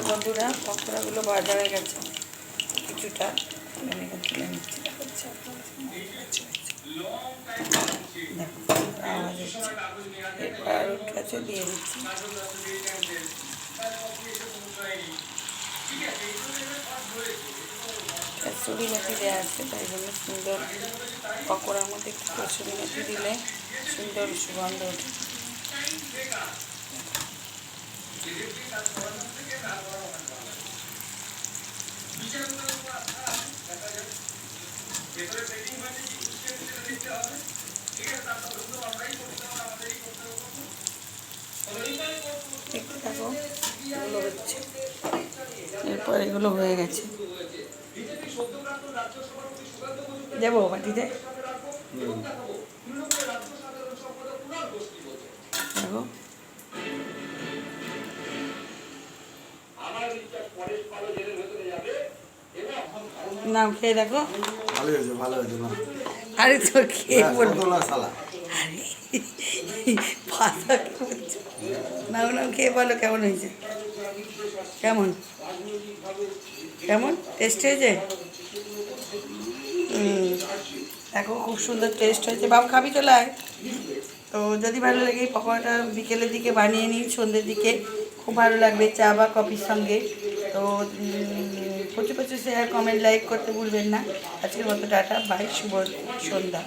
বন্ধুরা পকোড়াগুলো ভাজা হয়ে গেছে কিছুটা, আমি তুলে নিচ্ছি। দেখো আওয়াজ হচ্ছে, এরপর আর কাছে দিয়ে দিচ্ছি। কসুরি মেথি দেওয়া আছে, তাই জন্য সুন্দর পকোড়ার মধ্যে একটু কসুরি মেথি দিলে সুন্দর সুগন্ধ ওঠে। দেখতে থাকো, এগুলো হচ্ছে, এরপর এগুলো হয়ে গেছে। দেবো বাটিতে, দেখো নাম খেয়ে দেখো, ভালো হয়েছে ভালো হয়েছে না। আরে তো খেয়ে বলবো না সালা ভাষা নাও নাও খেয়ে বলো কেমন হয়েছে, কেমন কেমন টেস্ট হয়েছে? দেখো খুব সুন্দর টেস্ট হয়েছে। বাবু খাবি চলে আয়। তো যদি ভালো লাগে এই পকোড়াটা বিকেলের দিকে বানিয়ে নিই, সন্ধ্যের দিকে খুব ভালো লাগবে চা বা কফির সঙ্গে। তো প্রচুর প্রচুর শেয়ার কমেন্ট লাইক করতে ভুলবেন না। আজকের মতো টাটা, বাই, শুভ সন্ধ্যা।